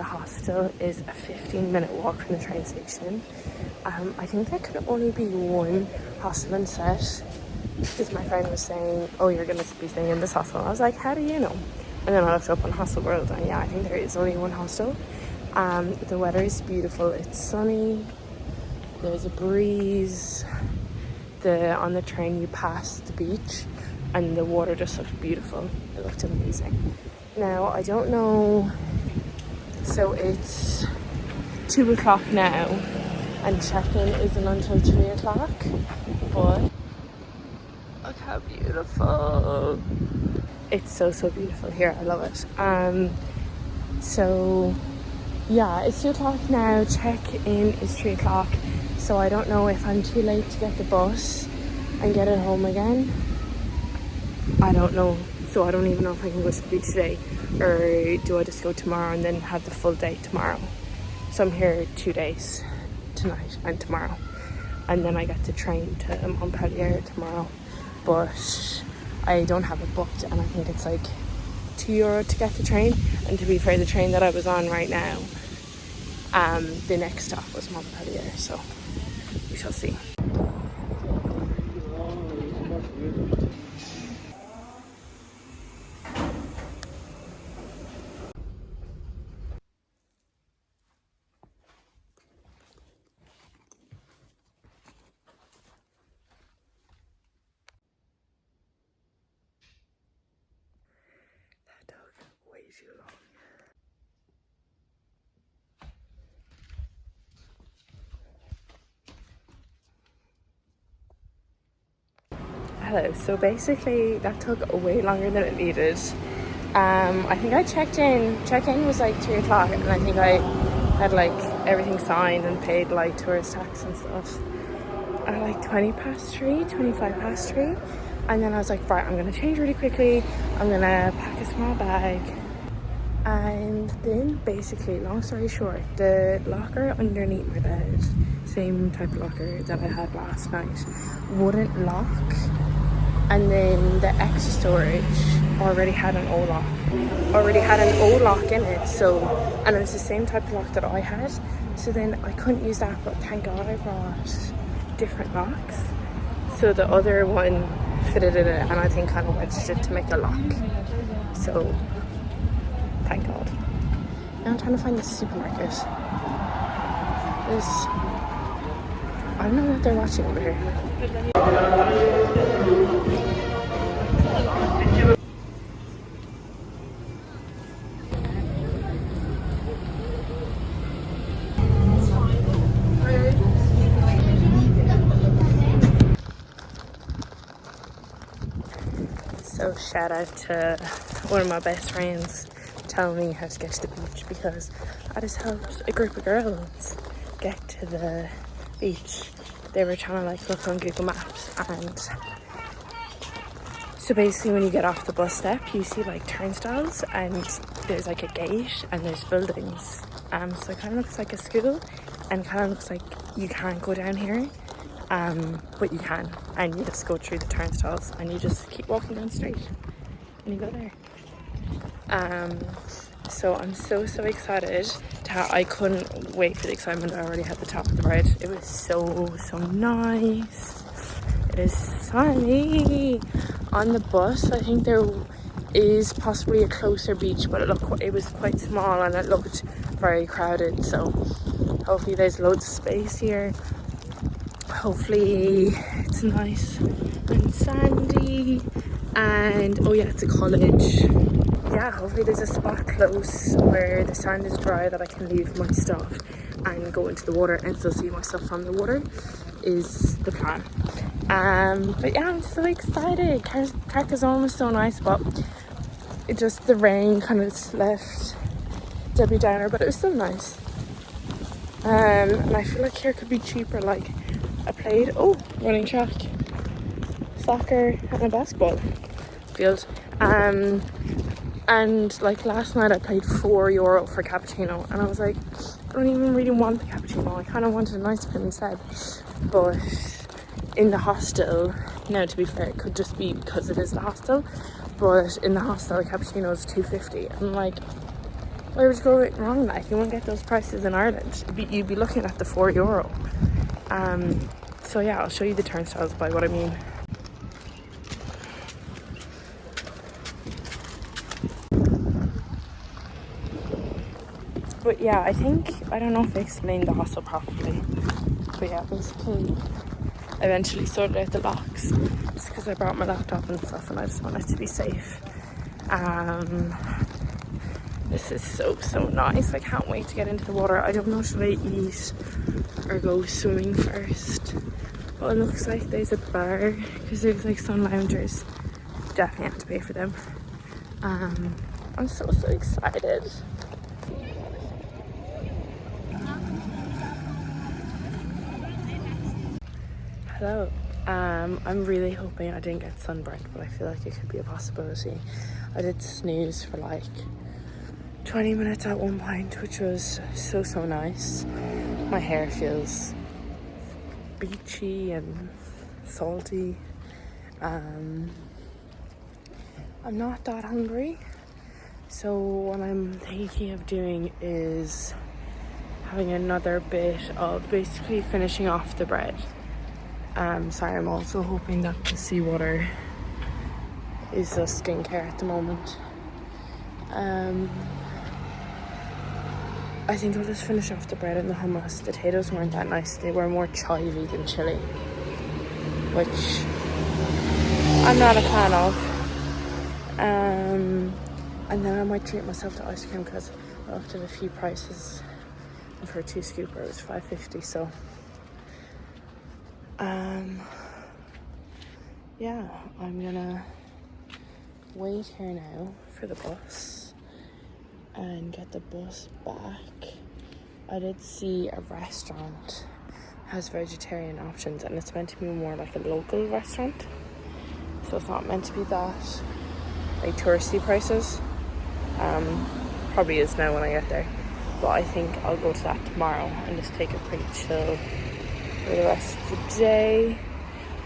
hostel is a 15-minute walk from the train station. I think there could only be one hostel in Sete, because my friend was saying, oh, you're going to be staying in this hostel. I was like, how do you know? And then I looked up on Hostel World, and yeah, I think there is only one hostel. The weather is beautiful. It's sunny. There's a breeze. On the train you pass the beach, and the water just looked beautiful. It looked amazing. Now, I don't know. So it's 2 o'clock now, and check-in isn't until 3 o'clock. But look how beautiful. It's so beautiful here. I love it. So yeah, it's 2 o'clock now. Check-in is 3 o'clock. So I don't know if I'm too late to get the bus and get it home again. I don't know. So I don't even know if I can go to the beach today, or do I just go tomorrow and then have the full day tomorrow. So I'm here 2 days, tonight and tomorrow. And then I get the train to Montpellier tomorrow. But I don't have it booked, and I think it's like €2 to get the train. And to be fair, the train that I was on right now, the next stop was Montpellier, so we shall see. That took way too long. Hello, so basically that took way longer than it needed. I think I check-in was like 3 o'clock, and I think I had like everything signed and paid like tourist tax and stuff at like 25 past 3. And then I was like, right, I'm gonna change really quickly, I'm gonna pack a small bag. And then basically, long story short, the locker underneath my bed, same type of locker that I had last night, wouldn't lock. And then the extra storage already had an O lock in it, so, and it was the same type of lock that I had, so then I couldn't use that. But thank God I brought different locks, so the other one fitted in it, and I think kind of wedged it to make a lock, so thank God. Now I'm trying to find the supermarket. I don't know what they're watching over here. So shout out to one of my best friends telling me how to get to the beach, because I just helped a group of girls get to the beach. They were trying to like look on Google Maps, and so basically when you get off the bus step you see like turnstiles, and there's like a gate and there's buildings, so it kind of looks like a school, and kind of looks like you can't go down here, but you can, and you just go through the turnstiles and you just keep walking down straight and you go there. So I'm so excited. I couldn't wait for the excitement. I already had the top of the ride. It was so nice. It is sunny. On the bus I think there is possibly a closer beach, but it was quite small and it looked very crowded, so hopefully there's loads of space here. Hopefully it's nice and sandy, and oh yeah, it's a college. Yeah, hopefully there's a spot close where the sand is dry that I can leave my stuff and go into the water and still see my stuff from the water is the plan. But yeah, I'm so excited. Carcassonne was so nice, but it just, the rain kind of left Debbie Downer, but it was still nice. And I feel like here could be cheaper. Like I played running track, soccer and a basketball field. And like last night I paid €4 for cappuccino, and I was like, I don't even really want the cappuccino, I kind of wanted an ice cream instead. But in the hostel, now to be fair, it could just be because it is the hostel, but in the hostel the cappuccino is $2.50. I'm like, Where would you go wrong? Like, you won't get those prices in Ireland. You'd be looking at the €4. So yeah, I'll show you the turnstiles by what I mean. But yeah, I don't know if I explained the hostel properly. But yeah, basically, I eventually sorted out the locks just because I brought my laptop and stuff and I just wanted to be safe. This is so nice. I can't wait to get into the water. I don't know, should I eat or go swimming first? Well, it looks like there's a bar because there's like sun loungers. Definitely have to pay for them. I'm so excited. Hello. I'm really hoping I didn't get sunburnt, but I feel like it could be a possibility. I did snooze for like 20 minutes at one point, which was so nice. My hair feels beachy and salty. I'm not that hungry, so what I'm thinking of doing is having another bit of basically finishing off the bread. Sorry, I'm also hoping that the seawater is a skincare at the moment. I think I'll just finish off the bread and the hummus. The potatoes weren't that nice. They were more chivy than chili, which I'm not a fan of. And then I might treat myself to ice cream because I looked at a few prices. And for a 2 scooper it was $5.50, so yeah, I'm gonna wait here now for the bus and get the bus back. I did see a restaurant has vegetarian options and it's meant to be more like a local restaurant, so it's not meant to be that like touristy prices. Probably is now when I get there, but I think I'll go to that tomorrow and just take a pretty chill for the rest of the day.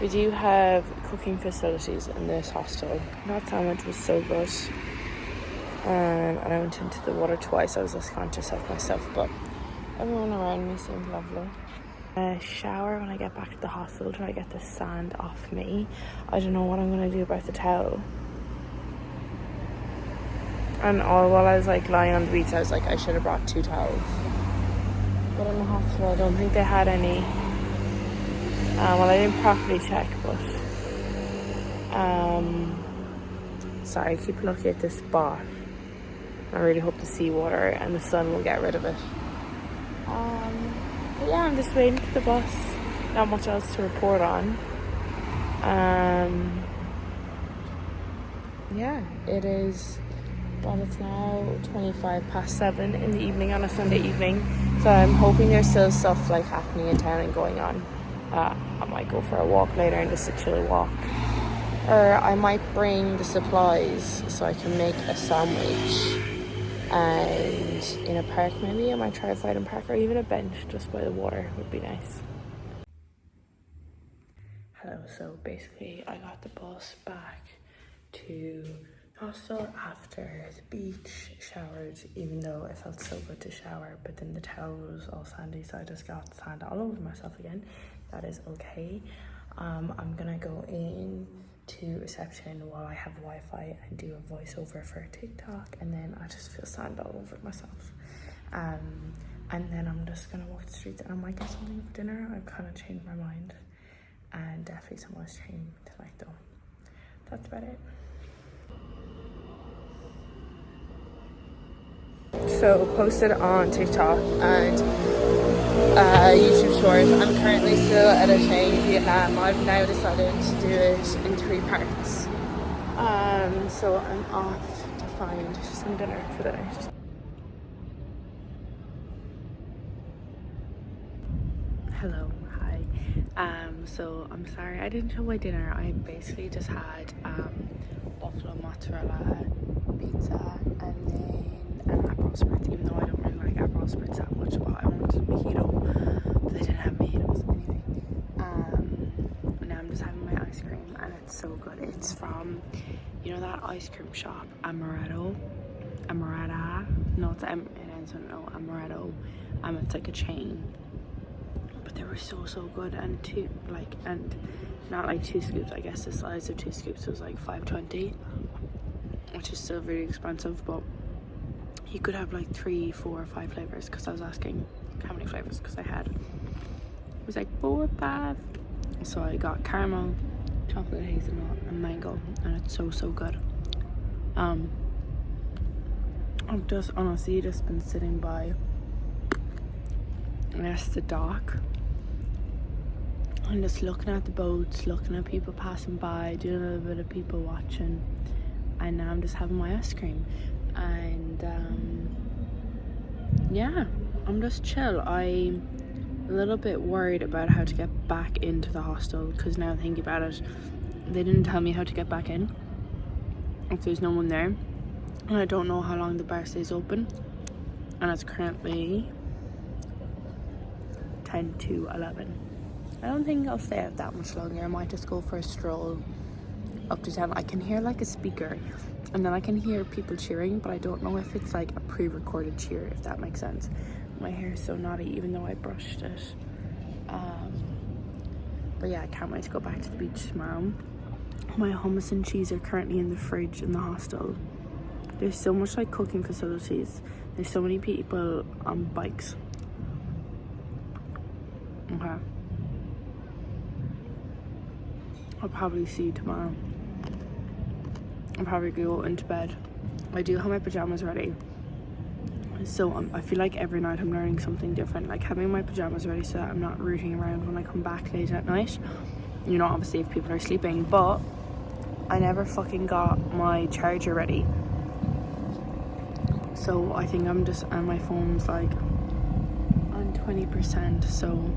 We do have cooking facilities in this hostel. That sandwich was so good. And I went into the water twice. I was less conscious of myself, but everyone around me seemed lovely. Shower when I get back to the hostel, try to get the sand off me. I don't know what I'm going to do about the towel. And while I was like lying on the beach, I was like, I should have brought 2 towels. But in the hospital, I don't think they had any. Well, I didn't properly check, but sorry, I keep looking at this spot. I really hope the seawater and the sun will get rid of it. But yeah, I'm just waiting for the bus. Not much else to report on. Yeah, it is. Well, it's now 7:25 in the evening on a Sunday evening. So I'm hoping there's still stuff like happening in town and going on. I might go for a walk later and just a chill walk. Or I might bring the supplies so I can make a sandwich. And in a park maybe, I might try a fight in park or even a bench just by the water would be nice. Hello, so basically I got the bus back to hostel after the beach, showered, even though it felt so good to shower, but then the towel was all sandy, so I just got sand all over myself again. That is okay. I'm gonna go in to reception while I have Wi-Fi and do a voiceover for TikTok, and then I just feel sand all over myself. And then I'm just gonna walk the streets and I might get something for dinner. I've kind of changed my mind, and definitely some ice cream tonight though. That's about it. So posted on TikTok and YouTube Shorts. I'm currently still editing Vietnam. I've now decided to do it in 3 parts. So I'm off to find some dinner for the night. Hello, hi. So I'm sorry I didn't show my dinner. I basically just had buffalo mozzarella pizza and then an Aperol Spritz, even though I don't really like Aperol Spritz that much, but I wanted a mojito, but they didn't have mojitos anyway. Now I'm just having my ice cream and it's so good. It's from, you know that ice cream shop, Amaretto? Amaretta. No, it's it ends with no Amaretto. It's like a chain. But they were so good, and not like 2 scoops. I guess the size of 2 scoops was like $5.20, which is still really expensive. But you could have like 3, 4, 5 flavors, because I was asking how many flavors, because I had, it was like 4 or 5. So I got caramel, chocolate hazelnut, and mango, and it's so good. I've just honestly just been sitting by, and that's the dock. I'm just looking at the boats, looking at people passing by, doing a little bit of people watching, and now I'm just having my ice cream. And yeah, I'm just chill. I'm a little bit worried about how to get back into the hostel, because now thinking about it, they didn't tell me how to get back in if there's no one there, and I don't know how long the bar stays open, and it's currently 10 to 11. I don't think I'll stay out that much longer. I might just go for a stroll up to town. I can hear like a speaker, and then I can hear people cheering, but I don't know if it's like a pre-recorded cheer, if that makes sense. My hair is so knotty, even though I brushed it. But yeah, I can't wait to go back to the beach tomorrow. My hummus and cheese are currently in the fridge in the hostel. There's so much like cooking facilities. There's so many people on bikes. Okay. I'll probably see you tomorrow. I'll probably go into bed. I do have my pajamas ready. So I feel like every night I'm learning something different. Like having my pajamas ready so that I'm not rooting around when I come back late at night. You know, obviously if people are sleeping. But I never fucking got my charger ready. So I think I'm just, and my phone's like on 20%. So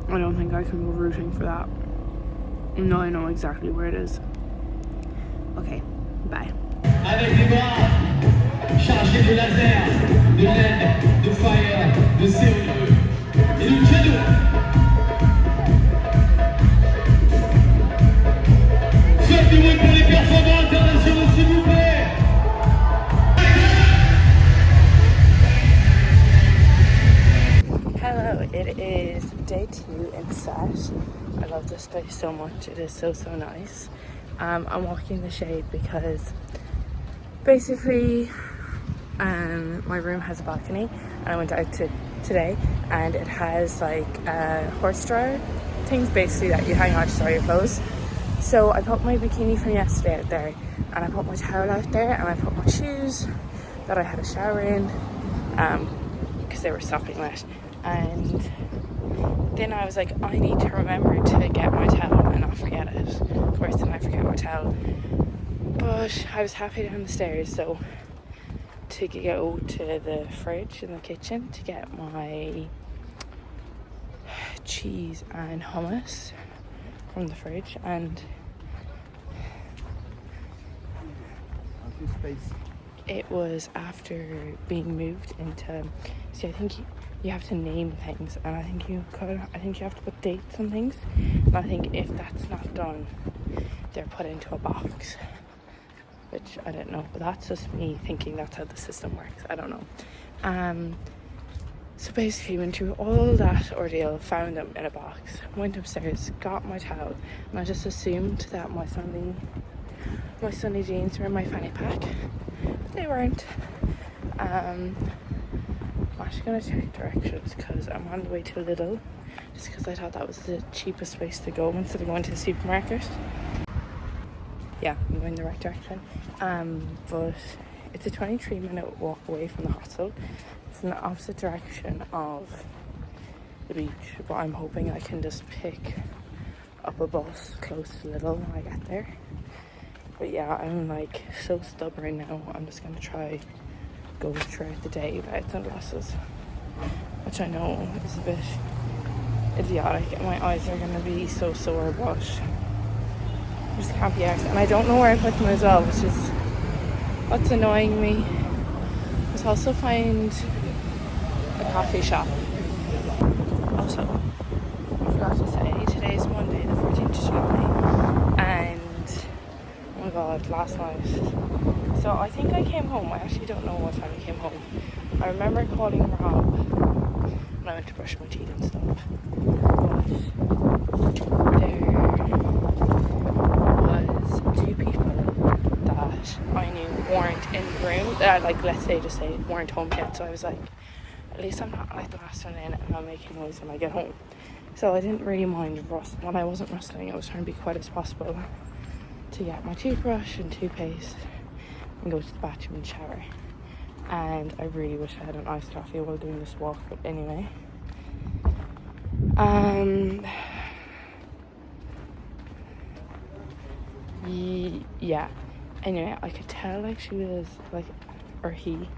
I don't think I can go rooting for that. No, I know exactly where it is. Okay, bye. Avec des bras chargés de laser, de LED, de fire, de CO2 et du cadeau. Faites du bruit pour les performants internationaux, s'il vous plaît. Hello, it is day 2 in Sete. I love this place so much. It is so nice. I'm walking in the shade because basically my room has a balcony, and I went out today, and it has like horse dryer things basically that you hang on to dry your clothes. So I put my bikini from yesterday out there, and I put my towel out there, and I put my shoes that I had a shower in because they were sopping wet. And then I was like, I need to remember to get my towel and not forget it. Of course, then I forget my towel. But I was halfway down the stairs, so to go to the fridge in the kitchen to get my cheese and hummus from the fridge, and it was after being moved into, see, I think you have to name things, and I think you have to put dates on things, and I think if that's not done, they're put into a box, which I don't know, but that's just me thinking that's how the system works. I don't know. So basically went through all that ordeal, found them in a box, went upstairs, got my towel, and I just assumed that my Sunday jeans were in my fanny pack, but they weren't. I'm actually going to check directions because I'm on the way to Lidl, just because I thought that was the cheapest place to go instead of going to the supermarket. Yeah, I'm going the right direction. But it's a 23-minute walk away from the hostel. It's in the opposite direction of the beach, but I'm hoping I can just pick up a bus close to Lidl when I get there. But yeah, I'm like so stubborn now. I'm just going to try go throughout the day without sunglasses, which I know is a bit idiotic, and my eyes are going to be so sore, but I just can't be arsed. And I don't know where I put them as well, which is what's annoying me. Let's also find a coffee shop. Also, I forgot to say, today is Monday the 14th of July, and oh my god, last night So I think I came home. I actually don't know what time I came home. I remember calling Rob when I went to brush my teeth and stuff. But there was 2 people that I knew weren't in the room. Like, let's say, just say, weren't home yet. So I was like, at least I'm not like the last one in and I'm making noise when I get home. So I didn't really mind rustling. When I wasn't rustling, I was trying to be quiet as possible to get my toothbrush and toothpaste and go to the bathroom and shower. And I really wish I had an iced coffee while doing this walk, but anyway. Yeah. Anyway, I could tell like she was like, or he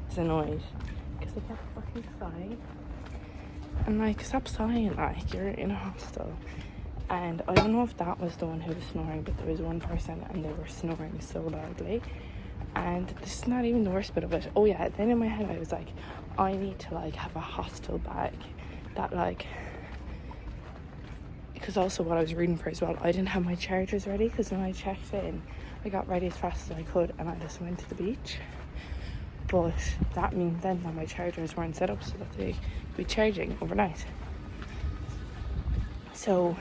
was annoyed because they kept fucking sighing. And like, stop sighing, like, you're in a hostel. And I don't know if that was the one who was snoring, but there was one person and they were snoring so loudly. And this is not even the worst bit of it. Oh yeah, then in my head I was like, I need to like have a hostel bag that like, because also what I was reading for as well, I didn't have my chargers ready, because when I checked in, I got ready as fast as I could and I just went to the beach. But that means then that my chargers weren't set up so that they could be charging overnight. So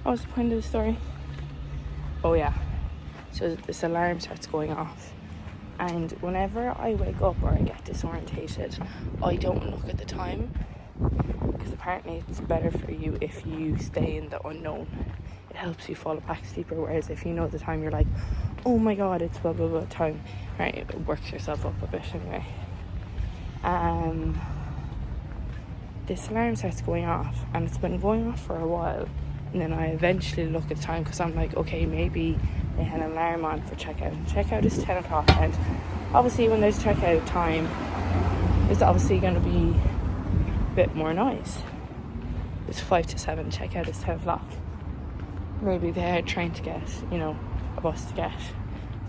what was the point of the story? Oh yeah, so this alarm starts going off, and whenever I wake up or I get disorientated, I don't look at the time, because apparently it's better for you if you stay in the unknown. It helps you fall back asleep, whereas if you know the time, you're like, oh my god, it's blah blah blah time, right? It works yourself up a bit anyway. This alarm starts going off, and it's been going off for a while, and then I eventually look at the time, because I'm like, okay, maybe they had an alarm on for checkout. Checkout is 10 o'clock, and obviously when there's checkout time, there's obviously going to be a bit more noise. It's 5 to 7, checkout is 10 o'clock. Maybe they're trying to get, you know, a bus to get.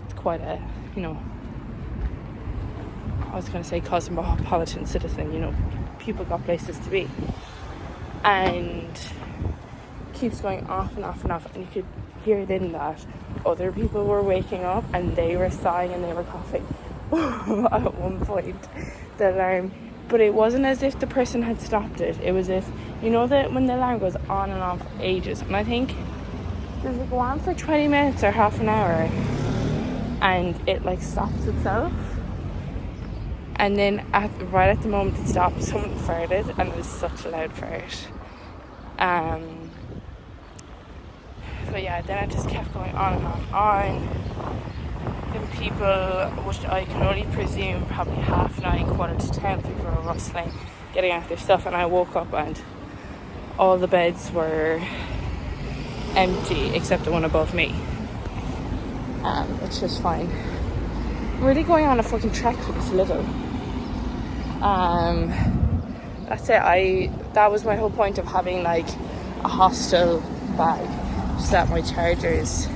It's quite a, you know, I was going to say cosmopolitan citizen, you know, people got places to be. And keeps going off and off and off, and you could hear then that other people were waking up and they were sighing and they were coughing at one point, the alarm. But it wasn't as if the person had stopped it. It was if, you know, that when the alarm goes on and off for ages, and I think does it go on for 20 minutes or half an hour, and it like stops itself, and then right at the moment it stopped, someone farted, and it was such a loud fart. But yeah, then it just kept going on and on. Then people, which I can only presume probably 9:30, 9:45, people were rustling, getting out their stuff, and I woke up and all the beds were empty except the one above me. It's just fine. I'm really going on a fucking trek for this little. That's it. That was my whole point of having like a hostel bag, so that my chargers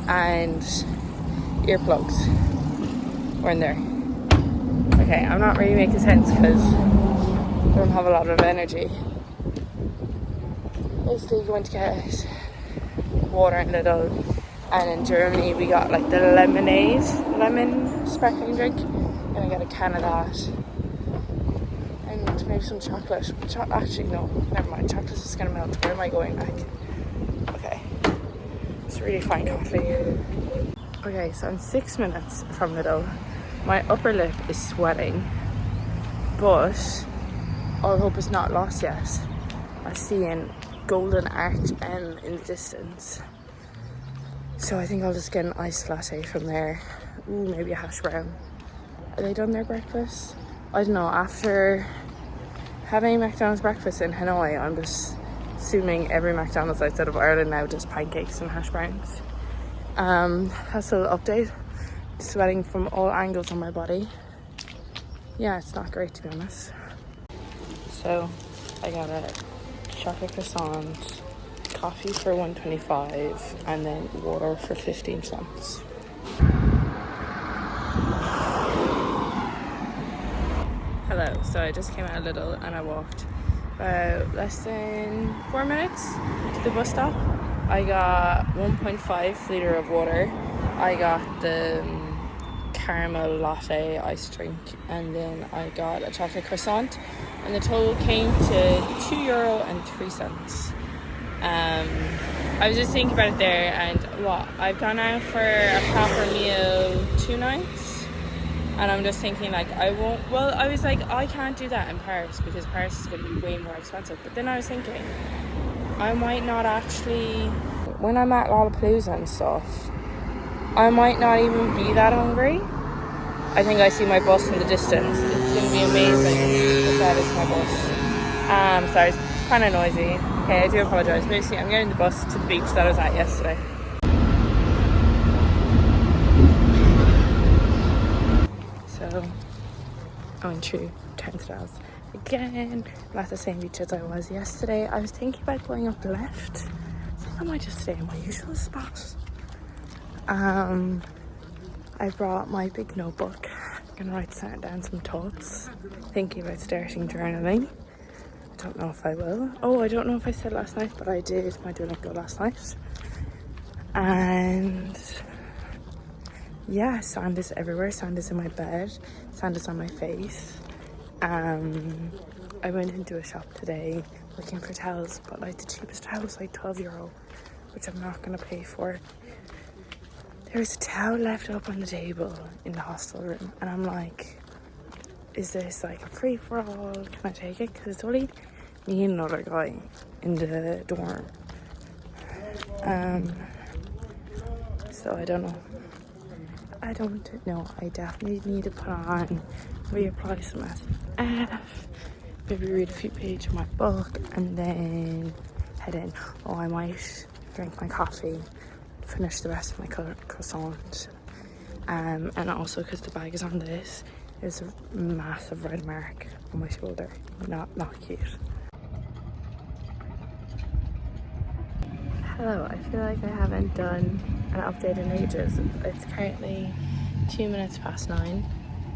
and earplugs were in there. Okay, I'm not really making sense because I don't have a lot of energy. Basically going to get water and Lidl, and in Germany we got like the lemon sparkling drink. I'm gonna get a can of that and maybe some chocolate. Actually no, never mind, chocolate is gonna melt. Where am I going back? Okay, it's really fine coffee. Okay, so I'm 6 minutes from Lidl. My upper lip is sweating, but all hope is not lost yet. I see an golden arch M in the distance, so I think I'll just get an iced latte from there. Ooh, maybe a hash brown. Are they done their breakfast? I don't know. After having McDonald's breakfast in Hanoi, I'm just assuming every McDonald's outside of Ireland now does pancakes and hash browns. That's a little update. Sweating from all angles on my body. Yeah, it's not great to be honest. So I got a chocolate croissant, coffee for $1.25, and then water for 15 cents. Hello, so I just came out a little and I walked about less than 4 minutes to the bus stop. I got 1.5 litre of water. I got the caramel latte iced drink, and then I got a chocolate croissant, and the total came to €2.03. I was just thinking about it there, and I've gone out for a proper meal 2 nights, and I'm just thinking like I was like, I can't do that in Paris because Paris is going to be way more expensive. But then I was thinking I might not actually, when I'm at Lollapalooza and stuff, I might not even be that hungry. I think I see my bus in the distance. It's going to be amazing if that is my bus. Sorry, it's kind of noisy. Okay, I do apologise. Basically, I'm getting the bus to the beach that I was at yesterday. So, I went through turnstiles again. I'm at the same beach as I was yesterday. I was thinking about going up the left. So I might just stay in my usual spot. I brought my big notebook. I'm going to write down some thoughts. Thinking about starting journaling. I don't know if I will. Oh, I don't know if I said last night, but I did my Duolingo last night. And yeah, sand is everywhere. Sand is in my bed. Sand is on my face. I went into a shop today looking for towels, but like the cheapest towel was like €12, which I'm not going to pay for. There was a towel left up on the table in the hostel room, and I'm like, is this like a free-for-all? Can I take it? Because it's only me and another guy in the dorm. So I don't know. I definitely need to put on, reapply some SPF, maybe read a few pages of my book, and then head in. Oh, I might drink my coffee, finish the rest of my croissant, and also because the bag is on this, there's a massive red mark on my shoulder. Not cute. Hello, I feel like I haven't done an update in ages. It's currently 9:02.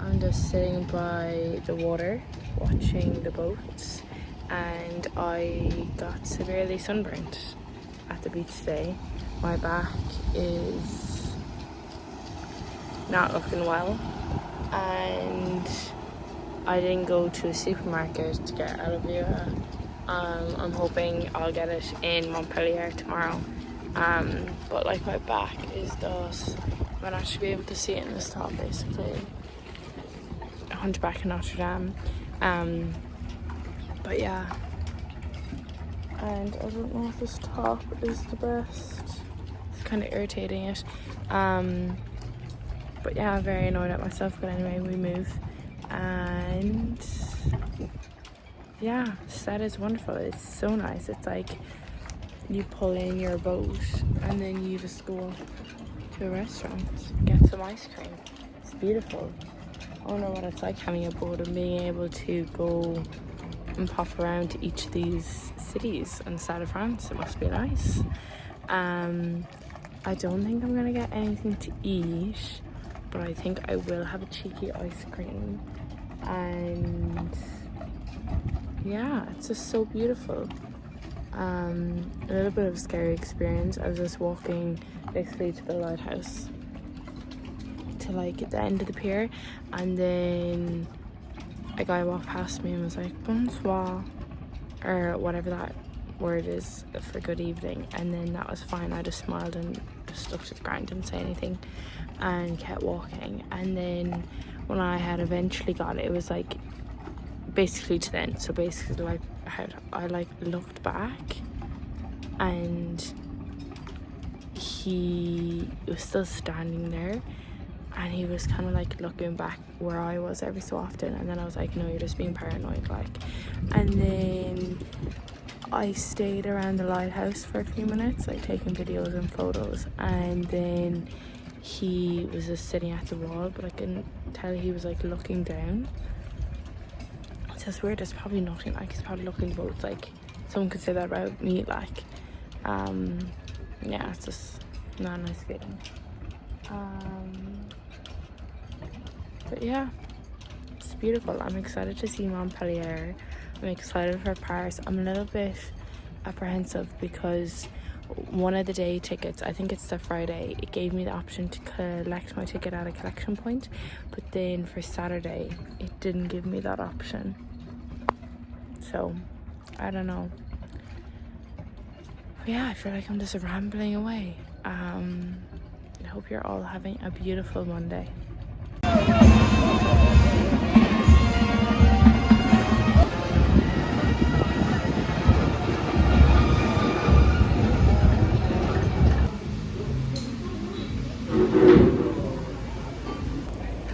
I'm just sitting by the water watching the boats, and I got severely sunburned at the beach today. My back is not looking well, and I didn't go to a supermarket to get aloe vera. I'm hoping I'll get it in Montpellier tomorrow. But like my back is dust. I'm gonna actually be able to see it in this top, basically. Hunchback in Notre Dame. But yeah. And I don't know if this top is the best. It's kind of irritating it. But yeah, I'm very annoyed at myself. But anyway, we move. And yeah, Sete is wonderful. It's so nice. It's like you pull in your boat and then you just go up to a restaurant, get some ice cream. It's beautiful. I don't know what it's like having a boat and being able to go and pop around to each of these cities on the side of France. It must be nice. I don't think I'm gonna get anything to eat, but I think I will have a cheeky ice cream. And yeah, it's just so beautiful. A little bit of a scary experience. I was just walking basically to the lighthouse, to like at the end of the pier, and then a guy walked past me and was like bonsoir, or whatever that word is for good evening, and then that was fine. I just smiled and just stuck to the ground, didn't say anything, and kept walking. And then when I had eventually got it, it was like basically to the end. So basically, like I looked back, and he was still standing there, and he was kind of like looking back where I was every so often. And then I was like, no, you're just being paranoid, like. And then I stayed around the lighthouse for a few minutes, like taking videos and photos, and then he was just sitting at the wall, but I couldn't tell he was like looking down. It's just weird. There's probably nothing, like he's probably looking both, like someone could say that about me, like yeah, it's just not a nice feeling. But yeah, it's beautiful. I'm excited to see Montpellier. I'm excited for Paris. I'm a little bit apprehensive because one of the day tickets, I think it's the Friday, it gave me the option to collect my ticket at a collection point, but then for Saturday it didn't give me that option. So I don't know. But yeah, I feel like I'm just rambling away. I hope you're all having a beautiful Monday.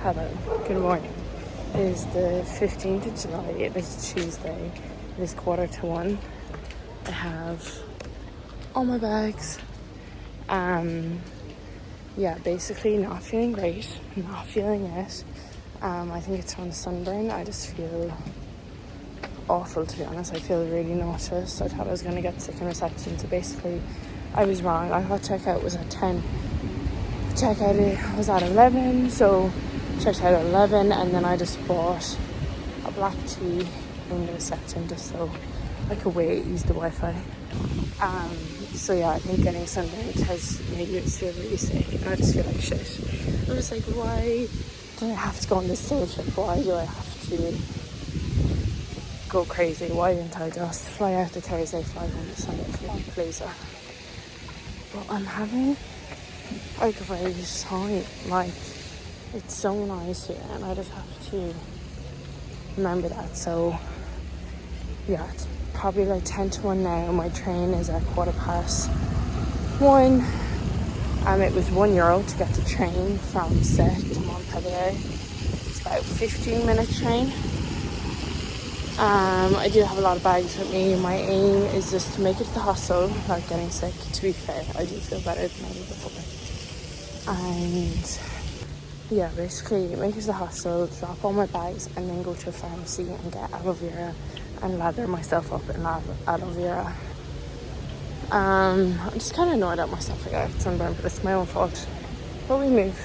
Hello, good morning. It is the 15th of July, it is Tuesday, it is 1:45. I have all my bags. Yeah, basically not feeling great, not feeling it. I think it's from sunburn. I just feel awful, to be honest. I feel really nauseous. I thought I was going to get sick in reception, so basically I was wrong. I thought checkout was at 10. Checkout was at 11, so checked out at 11, and then I just bought a black tea in the reception just so I could wait, use the Wi-Fi. So yeah, I think getting sunburned has made me just feel really sick, and I just feel like shit. I'm just like, why do I have to go on this day trip? Why do I have to go crazy? Why didn't I just fly out to Thursday, fly home to Sunday for one pleaser? But I'm having like a very good time. Like, it's so nice here, and I just have to remember that. So yeah, it's probably like 10 to 1 now. My train is at 1:15. It was €1 to get the train from Sete to Montpellier. It's about a 15-minute train. I do have a lot of bags with me. My aim is just to make it to the hostel without getting sick. To be fair, I do feel better than I did before. And yeah, basically make it to the hostel, drop all my bags, and then go to a pharmacy and get aloe vera and lather myself up in aloe vera. I'm just kind of annoyed at myself. I got sunburned, but it's my own fault. But we move.